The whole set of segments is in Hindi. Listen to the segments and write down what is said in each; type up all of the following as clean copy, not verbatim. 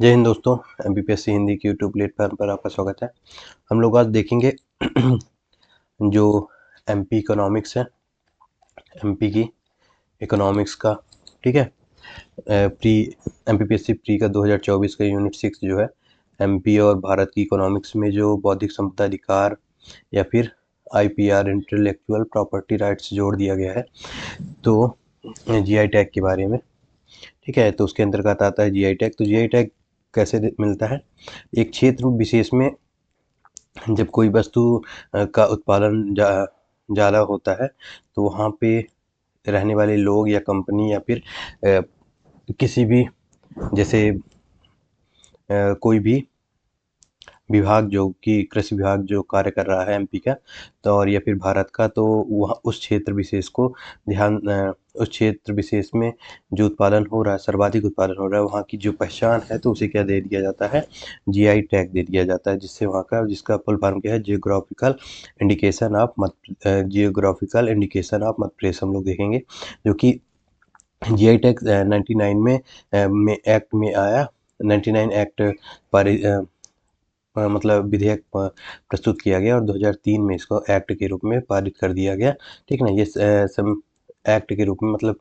जय हिंद दोस्तों, एमपीपीएससी हिंदी की यूट्यूब प्लेटफॉर्म पर आपका स्वागत है। हम लोग आज देखेंगे जो एमपी इकोनॉमिक्स है, एमपी की इकोनॉमिक्स का, ठीक है। प्री एमपीपीएससी प्री का 2024 का यूनिट 6 जो है एमपी और भारत की इकोनॉमिक्स में जो बौद्धिक संपदा अधिकार या फिर आईपीआर इंटेलेक्चुअल प्रॉपर्टी राइट्स जोड़ दिया गया है, तो जीआई टैग के बारे में, ठीक है। तो उसके अंतर्गत आता है जीआई टैग। तो जीआई टैग कैसे मिलता है? एक क्षेत्र विशेष में जब कोई वस्तु का उत्पादन ज़्यादा होता है, तो वहाँ पे रहने वाले लोग या कंपनी या फिर किसी भी, जैसे कोई भी विभाग जो कि कृषि विभाग जो कार्य कर रहा है एमपी का, तो और या फिर भारत का, तो वह उस क्षेत्र विशेष को उस क्षेत्र विशेष में जो उत्पादन हो रहा है, सर्वाधिक उत्पादन हो रहा है, वहाँ की जो पहचान है, तो उसे क्या दे दिया जाता है? जीआई टैग दे दिया जाता है, जिससे वहाँ का, जिसका फुल फॉर्म क्या है? Geographical indication of geographical indication of Madhya Pradesh हम लोग देखेंगे, जो कि जीआई टैग 99 में एक्ट में आया। 99 एक्ट मतलब विधेयक प्रस्तुत किया गया और 2003 में इसको एक्ट के रूप में पारित कर दिया गया, ठीक है ना। ये एक्ट के रूप में मतलब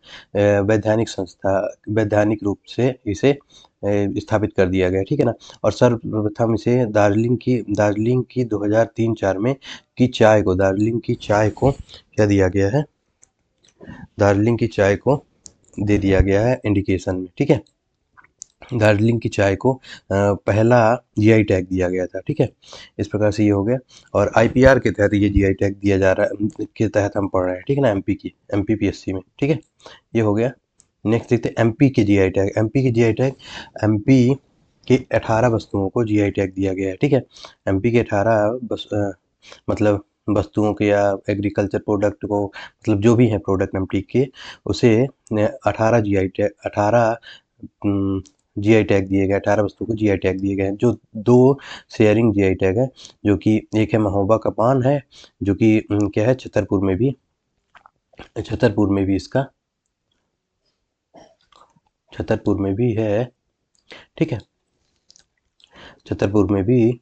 वैधानिक रूप से इसे स्थापित कर दिया गया, ठीक है ना। और सर्वप्रथम इसे दार्जिलिंग की 2003-4 में की चाय को क्या दिया गया है? दार्जिलिंग की चाय को दे दिया गया है इंडिकेशन में, ठीक है। दार्जिलिंग की चाय को पहला जीआई टैग दिया गया था, ठीक है। इस प्रकार से ये हो गया। और आईपीआर के तहत ये जीआई टैग दिया जा रहा है, के तहत हम पढ़ रहे हैं, ठीक है ना, एमपीपीएससी में, ठीक है। ये हो गया। नेक्स्ट देखते हैं एमपी के जीआई टैग। एमपी के 18 वस्तुओं को जीआई टैग दिया गया है, ठीक है। एमपी के 18 मतलब वस्तुओं के या एग्रीकल्चर प्रोडक्ट को, मतलब जो भी है प्रोडक्ट एमपी के, उसे 18 जीआई टैग दिए गए, 18 वस्तुओं को जीआई टैग दिए गए हैं। जो 2 शेयरिंग जीआई टैग है, जो कि एक है महोबा का पान है, जो कि क्या है, छतरपुर में भी इसका छतरपुर में भी है, ठीक है। छतरपुर में भी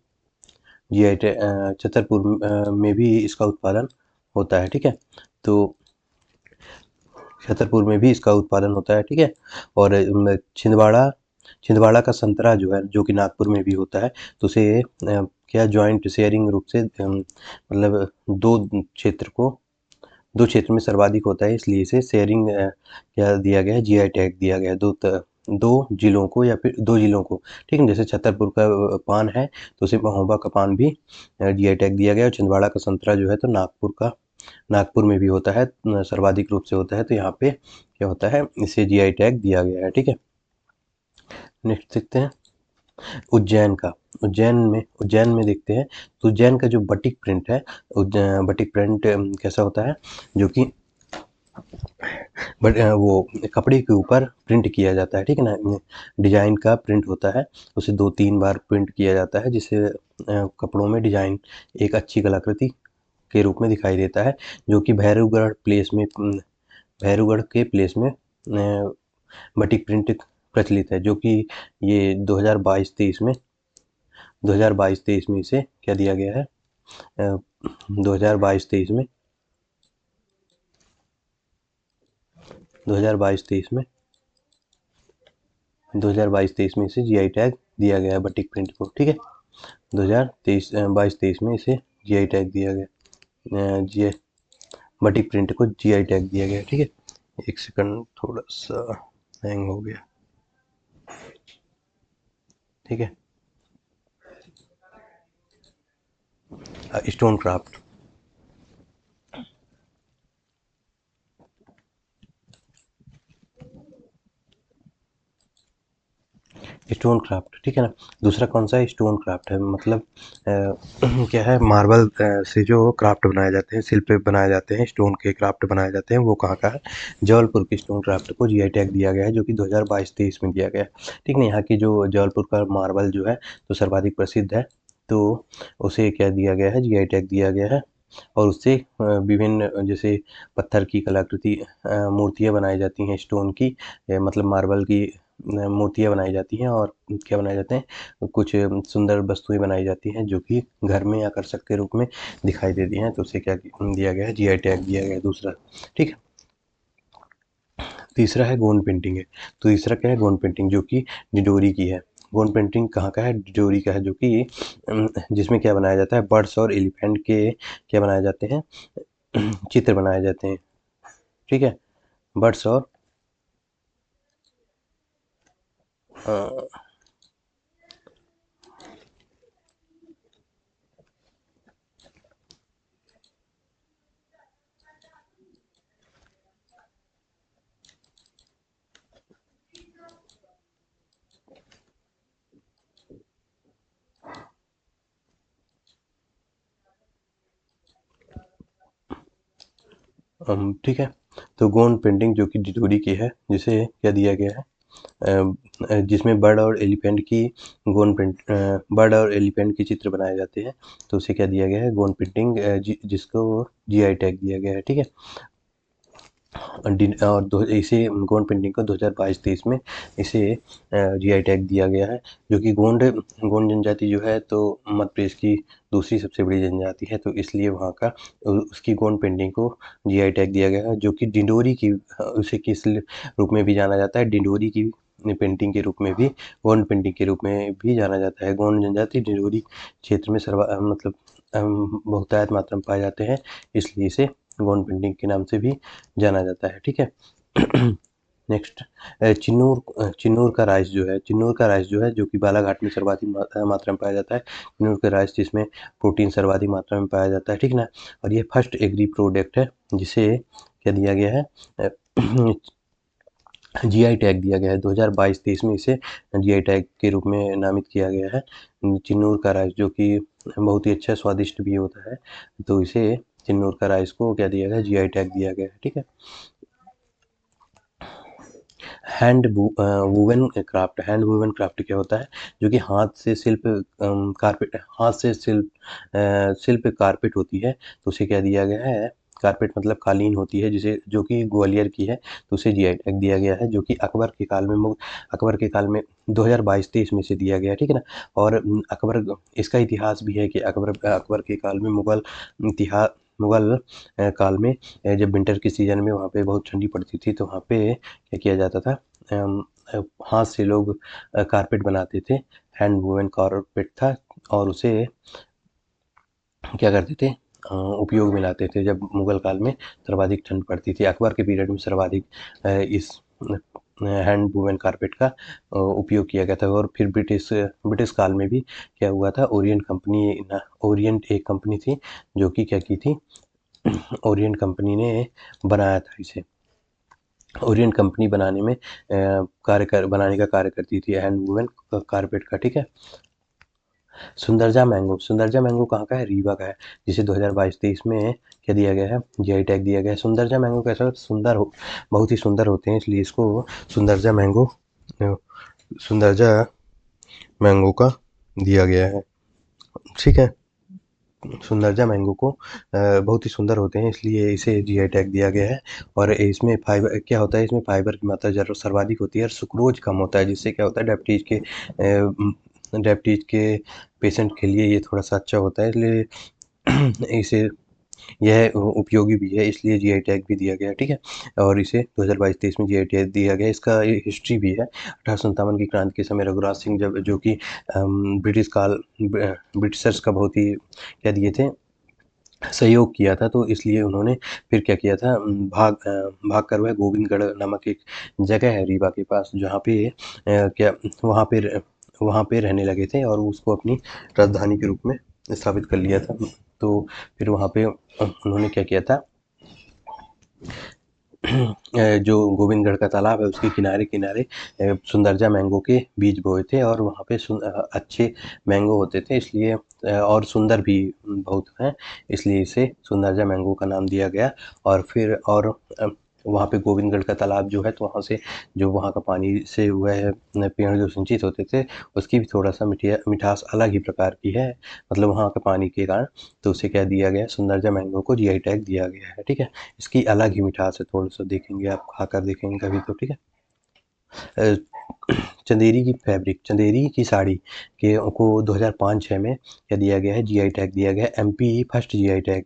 जीआई टैग छतरपुर में भी इसका उत्पादन होता है, ठीक है। तो छतरपुर में भी इसका उत्पादन होता है, ठीक है। और छिंदवाड़ा का संतरा जो है, जो कि नागपुर में भी होता है, तो उसे क्या जॉइंट शेयरिंग रूप से मतलब दो क्षेत्र में सर्वाधिक होता है, इसलिए इसे शेयरिंग क्या दिया गया है? जीआई टैग दिया गया है दो जिलों को या फिर 2 जिलों को, ठीक है। जैसे छतरपुर का पान है, तो उसे महोबा का पान भी जीआई टैग दिया गया है। और छिंदवाड़ा का संतरा जो है, तो नागपुर में भी होता है, सर्वाधिक रूप से होता है, तो यहाँ पे क्या होता है? इसे जीआई टैग दिया गया है, ठीक है। नेक्स्ट देखते हैं उज्जैन में देखते हैं। तो उज्जैन का जो बटिक प्रिंट है, बटिक प्रिंट कैसा होता है? जो कि वो कपड़े के ऊपर प्रिंट किया जाता है, ठीक है ना। डिजाइन का प्रिंट होता है, उसे 2-3 बार प्रिंट किया जाता है, जिससे कपड़ों में डिजाइन एक अच्छी कलाकृति के रूप में दिखाई देता है, जो कि भैरवगढ़ के प्लेस में बटिक प्रिंट प्रचलित है, जो कि ये 2022-23 में इसे क्या दिया गया है? 2022-23 में 2022-23 में इसे जीआई टैग दिया गया है बटिक प्रिंट को, ठीक है। 2022-23 में इसे जीआई टैग दिया गया, जी बटिक प्रिंट को जीआई टैग दिया गया, ठीक है। एक सेकंड, थोड़ा सा हैंग हो गया, ठीक है। स्टोन क्राफ्ट ठीक है ना। दूसरा कौन सा है? स्टोन क्राफ्ट है, मतलब क्या है, मार्बल से जो क्राफ्ट बनाए जाते हैं, शिल्प बनाए जाते हैं, स्टोन के क्राफ्ट बनाए जाते हैं, वो कहाँ का है? जबलपुर की स्टोन क्राफ्ट को जीआई टैग दिया गया है, जो कि 2022-23 में दिया गया है, ठीक है। यहाँ की जो जबलपुर का मार्बल जो है, तो सर्वाधिक प्रसिद्ध है, तो उसे क्या दिया गया है? जीआई टैग दिया गया है। और उससे विभिन्न, जैसे पत्थर की कलाकृति मूर्तियाँ बनाई जाती हैं स्टोन की, मतलब मार्बल की मूर्तियाँ बनाई जाती हैं और क्या बनाए जाते हैं, कुछ सुंदर वस्तुएँ बनाई जाती हैं जो कि घर में आकर्षक के रूप में दिखाई देती हैं, तो उसे क्या दिया गया है, जीआई टैग दिया गया है दूसरा। ठीक है। तीसरा है गोंड पेंटिंग है। तो तीसरा क्या है, गोंड पेंटिंग, जो कि डिडोरी की है। गोंड पेंटिंग कहाँ का है, डिडोरी का है, जो कि जिसमें क्या बनाया जाता है, बर्ड्स और एलिफेंट के क्या बनाए जाते हैं, चित्र बनाए जाते हैं। ठीक है, बर्ड्स और अ, ठीक है। तो गोंड पेंटिंग जो कि डिडोरी की है, जिसे क्या दिया गया है, जिसमें बर्ड और एलिफेंट की बर्ड और एलिफेंट के चित्र बनाए जाते हैं, तो उसे क्या दिया गया है, गोंड पेंटिंग, जिसको जीआई टैग दिया गया है। ठीक है। और इसे गोंड पेंटिंग को 2022-23 में इसे जीआई टैग दिया गया है, जो कि गोंड गोंड जनजाति जो है, तो मध्य प्रदेश की दूसरी सबसे बड़ी जनजाति है, तो इसलिए वहाँ का उसकी गोंड पेंटिंग को जीआई टैग दिया गया है, जो कि डिंडोरी की, उसे किस रूप में भी जाना जाता है, डिंडोरी की पेंटिंग के रूप में भी, गोंड पेंटिंग के रूप में भी जाना जाता है। गोंड जनजाति डिंडोरी क्षेत्र में मतलब बहुतायत मात्रा में पाए जाते हैं, इसलिए इसे गोंड पेंटिंग के नाम से भी जाना जाता है। ठीक है। नेक्स्ट, चिन्नूर का राइस जो है, चिन्नूर का राइस जो है, जो कि बालाघाट में सर्वाधिक मात्रा में पाया जाता है। चिन्नूर का राइस, जिसमें प्रोटीन सर्वाधिक मात्रा में पाया जाता है। ठीक ना। और ये फर्स्ट एग्री प्रोडक्ट है जिसे क्या दिया गया है, जीआई टैग दिया गया है। 2022-23 में इसे जीआई टैग के रूप में नामित किया गया है। चिन्नूर का राइस, जो कि बहुत ही अच्छा स्वादिष्ट भी होता है, तो इसे चिन्नूर का राइस को क्या दिया गया, जीआई टैग दिया गया है। ठीक है। हैंड वूवन क्राफ्ट क्या होता है, जो कि हाथ से शिल्प कारपेट, हाथ से शिल्प कारपेट होती है, तो उसे क्या दिया गया है, कारपेट मतलब कालीन होती है, जिसे, जो कि ग्वालियर की है, तो उसे जीआई टैग दिया गया है, जो कि अकबर के काल में 2022-23 में से दिया गया है। ठीक है ना। और अकबर, इसका इतिहास भी है कि अकबर के काल में मुगल काल में, जब विंटर के सीजन में वहाँ पे बहुत ठंडी पड़ती थी, तो वहाँ पे क्या किया जाता था, हाथ से लोग कारपेट बनाते थे, हैंड वूवन कारपेट था, और उसे क्या करते थे, उपयोग में लाते थे जब मुगल काल में सर्वाधिक ठंड पड़ती थी। अकबर के पीरियड में सर्वाधिक इस हैंड वूवन कारपेट का उपयोग किया गया था। और फिर ब्रिटिश काल में भी क्या हुआ था, ओरिएंट एक कंपनी थी, जो कि क्या की थी, ओरिएंट कंपनी ने बनाया था इसे। ओरिएंट कंपनी बनाने का कार्य करती थी हैंड वूवन कारपेट का। ठीक है। सुंदरजा मैंगो कहाँ का है, रीवा का है, जिसे 2022-23 में क्या दिया गया है, जीआई टैग दिया गया है। सुंदरजा मैंगो कैसा बहुत ही सुंदर होते हैं, इसलिए इसको सुंदरजा मैंगो अ, सुंदरजा मैंगो का दिया गया है। ठीक है। सुंदरजा मैंगो को बहुत ही सुंदर होते हैं, इसलिए इसे जीआई टैग दिया गया है। और इसमें फाइबर क्या होता है, इसमें फाइबर की मात्रा ज़रूर सर्वाधिक होती है, और सुक्रोज कम होता है, जिससे क्या होता है, डायबिटीज के पेशेंट के लिए ये थोड़ा सा अच्छा होता है, इसलिए इसे यह उपयोगी भी है, इसलिए जीआई टैग भी दिया गया है। ठीक है। और इसे 2022-23 में जीआई टैग दिया गया। इसका हिस्ट्री भी है। 1857 की क्रांति के समय रघुराज सिंह, जब, जो कि ब्रिटिशर्स का बहुत ही क्या दिए थे, सहयोग किया था, तो इसलिए उन्होंने फिर क्या किया था, भाग कर वह गोविंदगढ़ नामक एक जगह है रीवा के पास, जहाँ पे क्या वहाँ पे रहने लगे थे, और उसको अपनी राजधानी के रूप में स्थापित कर लिया था। तो फिर वहाँ पे उन्होंने क्या किया था, जो गोविंदगढ़ का तालाब है, उसके किनारे किनारे सुंदरजा मैंगो के बीज बोए थे, और वहाँ पे अच्छे मैंगो होते थे, इसलिए और सुंदर भी बहुत हैं, इसलिए इसे सुंदरजा मैंगो का नाम दिया गया। और फिर वहाँ पे गोविंदगढ़ का तालाब जो है, तो वहाँ से जो वहाँ का पानी से वह पेड़ जो सिंचित होते थे, उसकी भी थोड़ा सा मिठास अलग ही प्रकार की है, मतलब वहाँ के पानी के कारण, तो उसे क्या दिया गया, सुंदरजा मैंगो को जीआई टैग दिया गया है। ठीक है। इसकी अलग ही मिठास है, थोड़ा सा देखेंगे आप, खाकर देखेंगे कभी तो। ठीक है। चंदेरी की फैब्रिक, चंदेरी की साड़ी के को 2005-6 में क्या दिया गया है, जीआई टैग दिया गया है। एमपी फर्स्ट जीआई टैग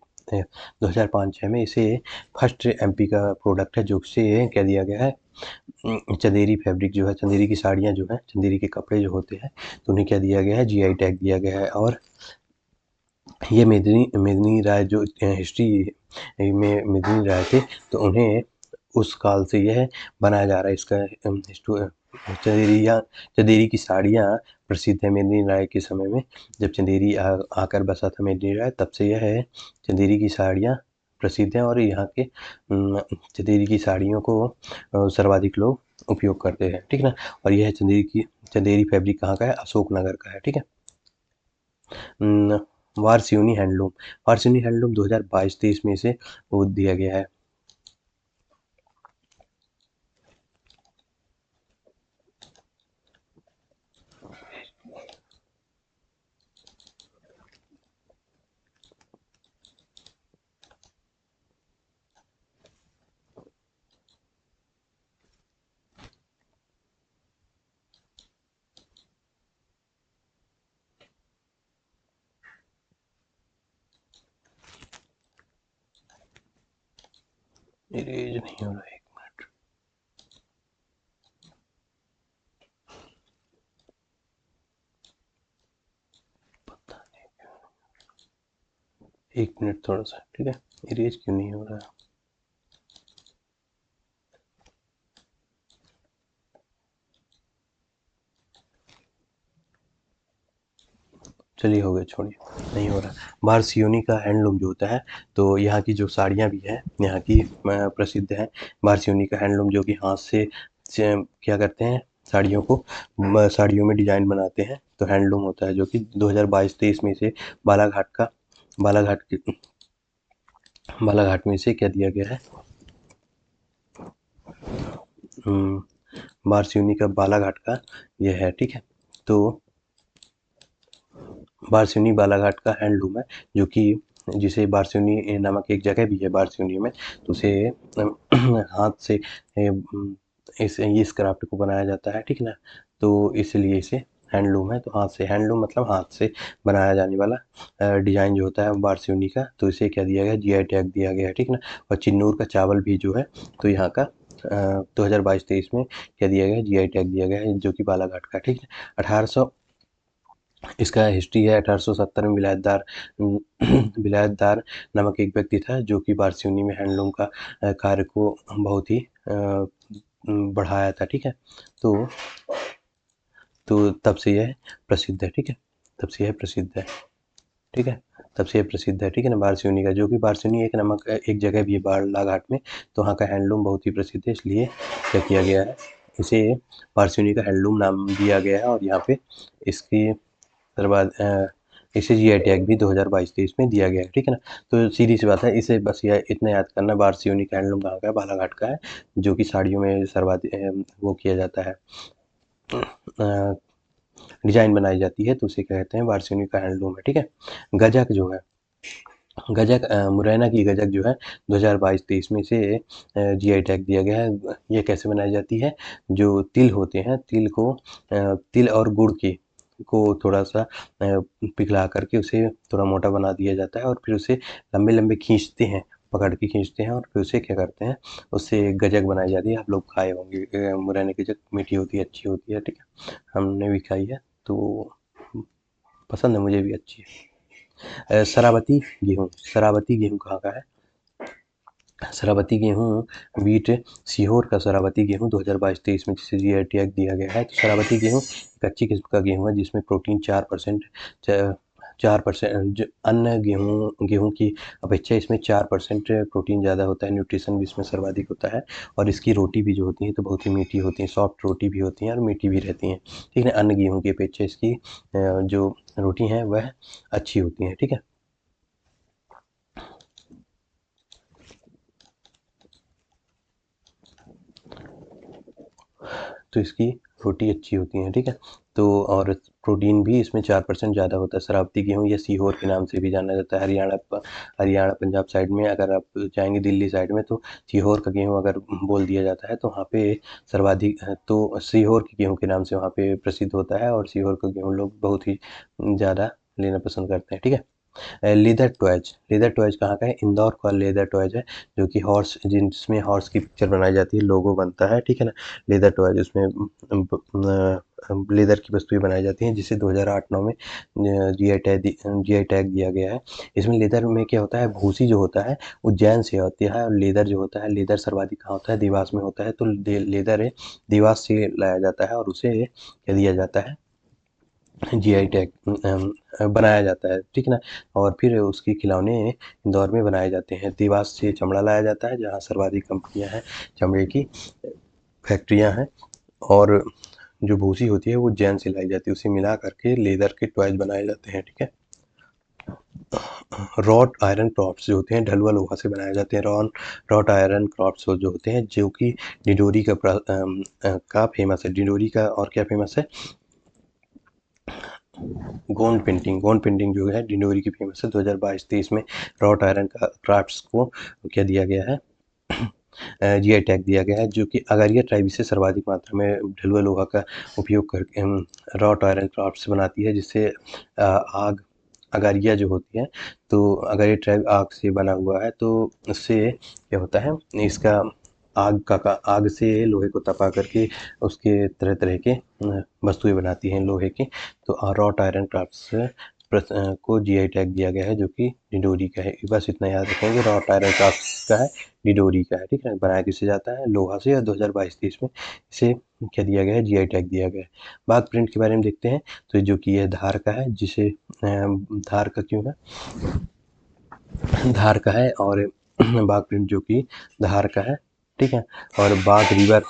2005-6 में इसे फर्स्ट एमपी का प्रोडक्ट है, जो से क्या दिया गया है, चंदेरी फैब्रिक जो है, चंदेरी की साड़ियाँ जो हैं, चंदेरी के कपड़े जो होते हैं, तो उन्हें क्या दिया गया है, जीआई टैग दिया गया है। और ये मेदिनी राय जो हिस्ट्री में मेदिनी राय थे, तो उन्हें उस काल से यह बनाया जा रहा है। इसका चंदेरी की साड़ियाँ प्रसिद्ध है मेदिनी राय के समय में। जब चंदेरी आकर बसा था मेदिनी राय, तब से यह है चंदेरी की साड़ियाँ प्रसिद्ध हैं, और यहाँ के चंदेरी की साड़ियों को सर्वाधिक लोग उपयोग करते हैं, ठीक है ना। और यह चंदेरी फैब्रिक कहाँ का है, अशोकनगर का है, ठीक है। वारसियोनी हैंडलूम, वारसियोनी हैंडलूम 2022-23 में इसे वो दिया गया है। इरेज नहीं हो रहा है, एक मिनट, पता नहीं, एक मिनट थोड़ा सा, ठीक है। इरेज क्यों नहीं हो रहा है, चलिए हो गया, छोड़िए, नहीं हो रहा। बारसियोनी का हैंडलूम जो होता है, तो यहाँ की जो साड़ियाँ भी हैं, यहाँ की प्रसिद्ध है बारसियोनी का हैंडलूम, जो कि हाथ से क्या करते हैं, साड़ियों को साड़ियों में डिजाइन बनाते हैं, तो हैंडलूम होता है, जो कि 2022-23 में से बालाघाट में से क्या दिया गया है, बारसियोनी का बालाघाट का यह है, ठीक है। तो बारसियोनी बालाघाट का हैंडलूम है, जो कि जिसे बारसियोनी नामक एक जगह भी है बारसियोनी में, तो उसे हाथ से इस क्राफ्ट को बनाया जाता है, ठीक है ना। तो इसलिए इसे हैंडलूम है, तो हाथ से, हैंडलूम मतलब हाथ से बनाया जाने वाला डिजाइन जो होता है बारसियोनी का, तो इसे क्या दिया गया, जीआई टैग दिया गया है, ठीक है ना। और चिन्नूर का चावल भी जो है, तो यहाँ का 2022-23 में क्या दिया गया है, जीआई टैग दिया गया है, जो कि बालाघाट का, ठीक है। 1800 इसका हिस्ट्री है। 1870 में विलायतदार नामक एक व्यक्ति था, जो कि बारसियोनी में हैंडलूम का कार्य को बहुत ही बढ़ाया था, ठीक है। तो तब से यह प्रसिद्ध है, ठीक है, तब से यह प्रसिद्ध है, ठीक है, तब से यह प्रसिद्ध है, ठीक है ना, बारसियोनी का, जो कि बारसियोनी एक जगह भी है बालाघाट में, तो वहाँ का हैंडलूम बहुत ही प्रसिद्ध है, इसलिए क्या किया गया है, इसे बारसियोनी का हैंडलूम नाम दिया गया है। और यहाँ पे इसकी बाद इसे जीआई टैग भी 2022-23 में दिया गया है, ठीक है ना। तो सीधी सी बात है, इसे बस यह इतना याद करना, बारसियोनी का हैंडलूम कहाँ का है, बालाघाट का है, जो कि साड़ियों में सर्वाधिक वो किया जाता है, डिजाइन बनाई जाती है, तो उसे कहते हैं बारसियोनी का हैंडलूम है, ठीक है। गजक जो है, गजक मुरैना की गजक जो है 2022-23 में इसे जीआई टैग दिया गया है। ये कैसे बनाई जाती है, जो तिल होते हैं, तिल और गुड़ को थोड़ा सा पिघला करके उसे थोड़ा मोटा बना दिया जाता है, और फिर उसे लंबे लंबे खींचते हैं, पकड़ के खींचते हैं, और फिर उसे क्या करते हैं, उससे गजक बनाई जाती है। आप लोग खाए होंगे, मुरैना की गजक मीठी होती है, अच्छी होती है, ठीक है, हमने भी खाई है, तो पसंद है, मुझे भी अच्छी है। सरावती गेहूँ कहाँ का है, सरावती गेहूँ बीट सीहोर का सरावती गेहूँ 2022-23 में जिसे जीआई टैग दिया गया है। तो सरावती गेहूँ एक अच्छी किस्म का गेहूँ है, जिसमें प्रोटीन 4% अन्य गेहूँ की अपेक्षा इसमें 4% प्रोटीन ज़्यादा होता है, न्यूट्रिशन भी इसमें सर्वाधिक होता है, और इसकी रोटी भी जो होती है, तो बहुत ही मीठी होती हैं, सॉफ्ट रोटी भी होती हैं और मीठी भी रहती हैं, ठीक है। अन्य गेहूँ की अपेक्षा इसकी जो रोटी हैं वह अच्छी होती हैं, ठीक है। तो इसकी रोटी अच्छी होती है, ठीक है। तो और प्रोटीन भी इसमें 4% ज़्यादा होता है। शरावती गेहूँ या सीहोर के नाम से भी जाना जाता है। हरियाणा पंजाब साइड में अगर आप जाएंगे, दिल्ली साइड में, तो सीहोर का गेहूँ अगर बोल दिया जाता है तो वहाँ पे सर्वाधिक तो सीहोर के गेहूँ के नाम से वहाँ पे प्रसिद्ध होता है, और सीहोर का गेहूँ लोग बहुत ही ज़्यादा लेना पसंद करते हैं। ठीक है। लेदर टॉयज कहाँ का है? इंदौर का लेदर टॉयज है, जो कि हॉर्स, जिसमें हॉर्स की पिक्चर बनाई जाती है, लोगो बनता है। ठीक है ना। लेदर टॉयज, उसमें लेदर की वस्तुएं बनाई जाती हैं, जिसे 2008-9 में जीआई टैग दिया गया है। इसमें लेदर में क्या होता है, भूसी जो होता है उज्जैन से होती है, और लेदर जो होता है, लेदर सर्वाधिक कहाँ होता है? देवास में होता है। तो लेदर है देवास से लाया जाता है, और उसे क्या दिया जाता है? जीआई टैग बनाया जाता है। ठीक है ना। और फिर उसके खिलौने इंदौर में बनाए जाते हैं। देवास से चमड़ा लाया जाता है, जहाँ सर्वाधिक कंपनियां हैं, चमड़े की फैक्ट्रियां हैं, और जो भूसी होती है वो उज्जैन से लाई जाती है, उसे मिला करके लेदर के टॉयज बनाए जाते हैं। ठीक है। रॉट आयरन क्रॉप्स जो होते हैं, ढलुआ लोहा से बनाए जाते हैं। रॉट आयरन क्रॉप्स जो होते हैं, जो कि डिंडोरी का फेमस है। डिंडोरी का और क्या फेमस है? गोंड पेंटिंग जो है डिंडोरी की फेमस है। 2022-23 में रॉट आयरन का क्राफ्ट्स को क्या दिया गया है? जीआई टैग दिया गया है, जो कि अगारिया ट्राइब से सर्वाधिक मात्रा में ढलुआ लोहा का उपयोग करके रॉट आयरन क्राफ्ट्स बनाती है, जिससे आग अगारिया जो होती है, तो अगारिया ट्राइब आग से बना हुआ है, तो उससे क्या होता है, इसका आग से लोहे को तपा करके उसके तरह तरह के वस्तुएं बनाती हैं लोहे की। तो रॉट आयरन क्राफ्ट्स को जीआई टैग दिया गया है, जो कि डिंडोरी का है। बस इतना याद रखेंगे, रॉट आयरन क्राफ्ट्स का है, डिंडोरी का है। ठीक है। बनाया किससे जाता है? लोहा से, और 2022-23 में इसे क्या दिया गया है? जीआई टैग दिया गया है। बाघ प्रिंट के बारे में देखते हैं, तो जो कि यह धार का है, जिसे धार का क्यों है? धार का है, और बाघ प्रिंट जो कि धार का है। ठीक है। और बाघ रिवर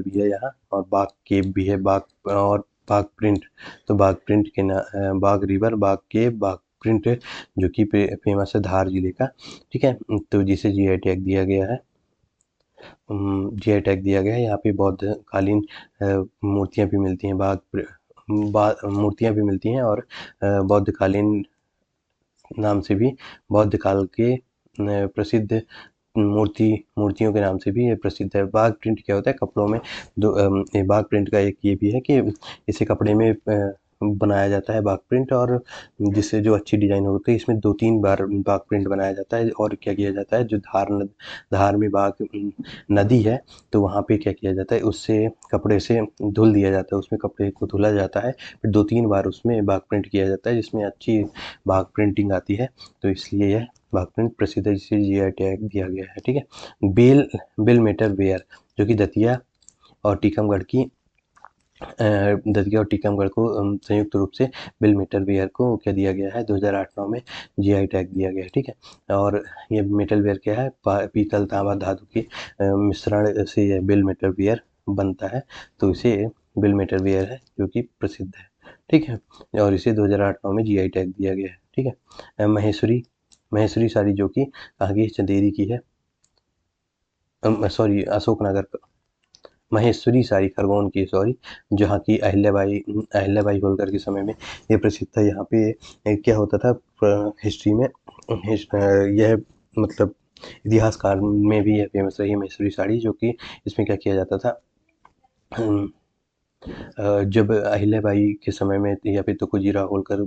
भी है यहाँ, और बाघ केव भी है। बाघ प्रिंट, तो बाघ प्रिंट के बाघ रिवर, बाघ केव, बाघ प्रिंट, जो कि फेमस है धार जिले का। ठीक है। तो जिसे जीआई टैग दिया गया है, जीआई टैग दिया गया है। यहाँ पे बौद्ध कालीन मूर्तियाँ भी मिलती हैं, मूर्तियाँ भी मिलती हैं, और बौद्ध कालीन नाम से भी, बौद्ध काल के प्रसिद्ध मूर्तियों के नाम से भी ये प्रसिद्ध है। बाघ प्रिंट क्या होता है? कपड़ों में बाघ प्रिंट का एक ये भी है कि इसे कपड़े में बनाया जाता है, बाघ प्रिंट, और जिससे जो अच्छी डिजाइन होती है, इसमें 2-3 बार बाघ प्रिंट बनाया जाता है। और क्या किया जाता है, जो धार में बाघ नदी है, तो वहाँ पे क्या किया जाता है, उससे कपड़े से धुल दिया जाता है, उसमें कपड़े को धुला जाता है, फिर 2-3 बार उसमें बाघ प्रिंट किया जाता है, जिसमें अच्छी बाघ प्रिंटिंग आती है। तो इसलिए यह बाघ प्रिंट प्रसिद्ध है, जिसे जीआई टैग दिया गया है। ठीक है। बिल मेटल वेयर, जो कि दतिया और टीकमगढ़ को संयुक्त रूप से बिल मेटल वेयर को क्या दिया गया है? 2008-9 में जीआई टैग दिया गया है। ठीक है। और ये मेटल वेयर क्या है? पीतल तांबा धातु के मिश्रण से यह बिल मेटल वेयर बनता है, तो इसे बिल मेटल वेयर है, जो कि प्रसिद्ध है। ठीक है। और इसे 2008-9 में जीआई टैग दिया गया है। ठीक है। महेश्वरी साड़ी, जो कि कहाँ की है? चंदेरी की है, सॉरी अशोकनगर, महेश्वरी साड़ी खरगोन की, सॉरी, जहाँ की अहिल्याबाई होलकर के समय में ये प्रसिद्ध था। यहाँ पे क्या होता था हिस्ट्री में, यह मतलब इतिहासकार में भी यह फेमस रही है महेश्वरी साड़ी, जो कि इसमें क्या किया जाता था, जब अहिल्याबाई के समय में, या फिर तुकोजीरा होलकर,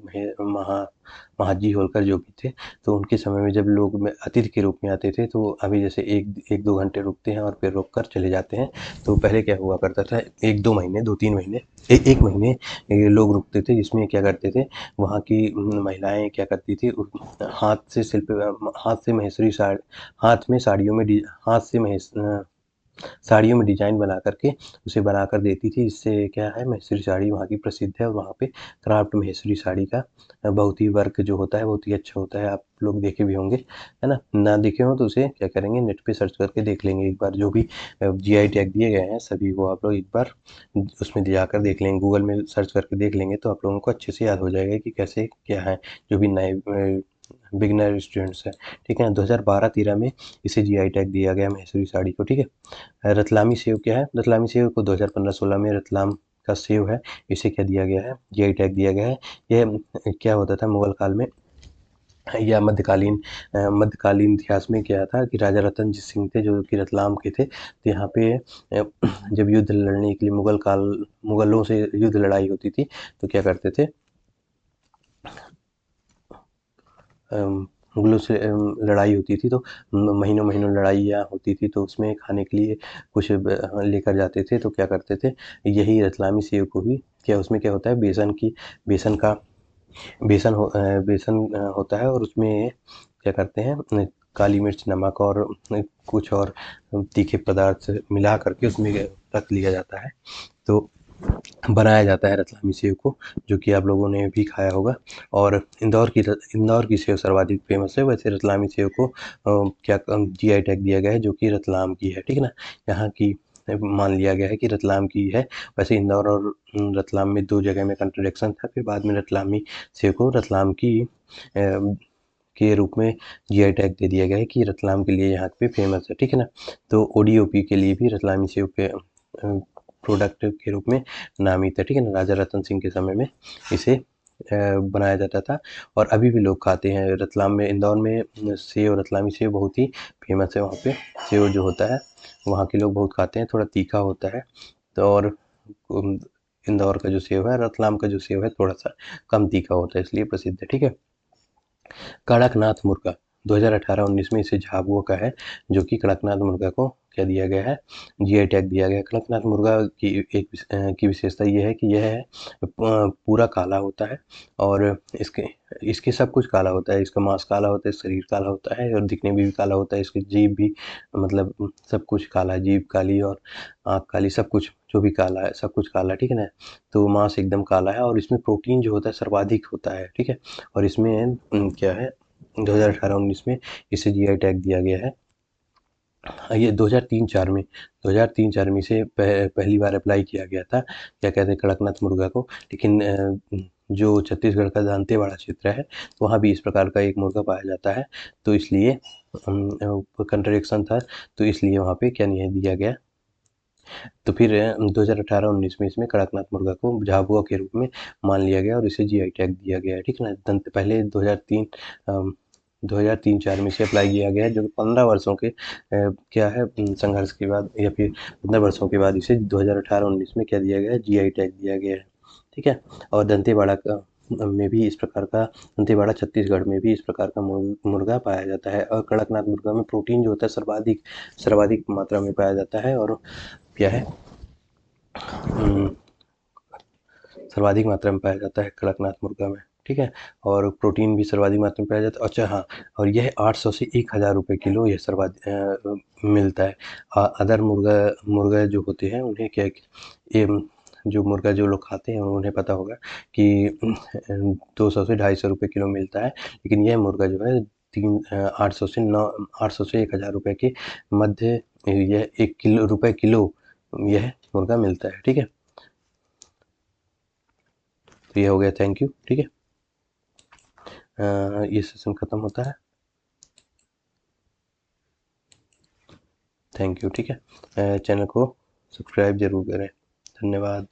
महाजी होलकर जो भी थे, तो उनके समय में जब लोग अतिथि के रूप में आते थे, तो अभी जैसे 1-2 घंटे रुकते हैं और फिर रुक कर चले जाते हैं, तो पहले क्या हुआ करता था, 1-2 महीने, 2-3 महीने, 1 महीने ये लोग रुकते थे, जिसमें क्या करते थे, वहाँ की महिलाएं क्या करती थी, हाथ से महेश्वरी साड़ी, साड़ियों में डिजाइन बना करके उसे बनाकर देती थी। इससे क्या है, महेश्वरी साड़ी वहाँ की प्रसिद्ध है, और वहाँ पे क्राफ्ट महेश्वरी साड़ी का बहुत ही वर्क जो होता है बहुत ही अच्छा होता है। आप लोग देखे भी होंगे, है ना। ना देखे हो तो उसे क्या करेंगे, नेट पे सर्च करके देख लेंगे एक बार। जो भी जीआई टैग दिए गए हैं सभी को आप लोग एक बार उसमें जाकर देख लेंगे, गूगल में सर्च करके देख लेंगे, तो आप लोगों को अच्छे से याद हो जाएगा कि कैसे क्या है, जो भी नए बिगनर स्टूडेंट्स हैं। ठीक है। 2012-13 में इसे जीआई टैग दिया गया महेश्वरी साड़ी को। ठीक है। रतलामी सेव क्या है? रतलामी सेव को 2015-16 में का सेव है, इसे क्या दिया गया है, जीआई टैग दिया गया है। यह क्या होता था मुगल काल में या मध्यकालीन इतिहास में क्या था कि राजा रतनजीत सिंह थे जो कि रतलाम के थे। तो यहाँ पे जब युद्ध लड़ने के लिए मुगलों से युद्ध लड़ाई होती थी तो क्या करते थे, मुगलों से लड़ाई होती थी तो महीनों महीनों लड़ाइयाँ होती थी, तो उसमें खाने के लिए कुछ लेकर जाते थे। तो क्या करते थे, यही रतलामी सेव को भी क्या उसमें क्या होता है, बेसन का बेसन होता है और उसमें क्या करते हैं, काली मिर्च, नमक और कुछ और तीखे पदार्थ मिला करके उसमें रख लिया जाता है। तो बनाया जाता है रतलामी सेव को, जो कि आप लोगों ने भी खाया होगा। और इंदौर की सेव सर्वाधिक फेमस है। वैसे रतलामी सेव को क्या जीआई टैग दिया गया है जो कि रतलाम की है, ठीक है ना। यहाँ की मान लिया गया है कि रतलाम की है। वैसे इंदौर और रतलाम में 2 जगह में कंट्रडिक्शन था, फिर बाद में रतलामी सेव को रतलाम की के रूप में जीआई टैग दे दिया गया है कि रतलाम के लिए यहाँ पे फेमस है, ठीक है ना। तो ओडीओपी के लिए भी रतलामी सेव के प्रोडक्ट के रूप में नामित है, ठीक है ना। राजा रतन सिंह के समय में इसे बनाया जाता था और अभी भी लोग खाते हैं। रतलाम में, इंदौर में सेव, रतलामी सेव बहुत ही फेमस है। वहाँ पे सेव जो होता है वहाँ के लोग बहुत खाते हैं, थोड़ा तीखा होता है। तो और इंदौर का जो सेव है, रतलाम का जो सेव है थोड़ा सा कम तीखा होता है, इसलिए प्रसिद्ध है, ठीक है। कड़कनाथ मुर्गा 2018-19 में इसे झाबुआ का है, जो कि कड़कनाथ मुर्गा को क्या दिया गया है, जीआई टैग दिया गया है। कड़कनाथ मुर्गा की विशेषता ये है कि यह पूरा काला होता है और इसके इसके सब कुछ काला होता है। इसका मांस काला होता है, शरीर काला होता है और दिखने में भी काला होता है। इसकी जीभ भी, मतलब सब कुछ काला है, जीभ काली और आँख काली, सब कुछ जो भी काला है, सब कुछ काला, ठीक है ना। तो मांस एकदम काला है और इसमें प्रोटीन जो होता है सर्वाधिक होता है, ठीक है। और इसमें क्या है, 2018-19 में इसे जीआई टैग दिया गया है। ये 2003-4 में इसे पहली बार अप्लाई किया गया था, क्या कहते हैं, कड़कनाथ मुर्गा को। लेकिन जो छत्तीसगढ़ का दंतेवाड़ा क्षेत्र है वहाँ भी इस प्रकार का एक मुर्गा पाया जाता है, तो इसलिए कंट्रडिक्शन था, तो इसलिए वहाँ पे क्या नहीं दिया गया। तो फिर 2018-19 में इसमें कड़कनाथ मुर्गा को झाबुआ के रूप में मान लिया गया और इसे जीआई टैग दिया गया है, ठीक है ना। पहले 2003-4 में इसे अप्लाई किया गया है, जो कि 15 वर्षों के क्या है संघर्ष के बाद या फिर 15 वर्षों के बाद इसे 2018-19 में क्या दिया गया है, जीआई टैग दिया गया है, ठीक है। और दंतेवाड़ा का में भी इस प्रकार का, दंतेवाड़ा छत्तीसगढ़ में भी इस प्रकार का मुर्गा पाया जाता है। और कड़कनाथ मुर्गा में प्रोटीन जो होता है सर्वाधिक मात्रा में पाया जाता है और क्या है, सर्वाधिक मात्रा में पाया जाता है कड़कनाथ मुर्गा में, ठीक है। और प्रोटीन भी सर्वाधिक मात्रा में पाया जाता है। अच्छा हाँ, और यह 800 से 1000 रुपये किलो यह मिलता है। अदर मुर्गा जो होते हैं उन्हें क्या, ये जो मुर्गा जो लोग खाते हैं उन्हें पता होगा कि 200 से 250 रुपये किलो मिलता है, लेकिन यह मुर्गा जो है 800 से 1000 रुपये के मध्य यह 1 रुपये किलो यह मुर्गा मिलता है, ठीक है। तो ये हो गया, थैंक यू, ठीक है। ये सेशन ख़त्म होता है, थैंक यू, ठीक है। चैनल को सब्सक्राइब ज़रूर करें, धन्यवाद।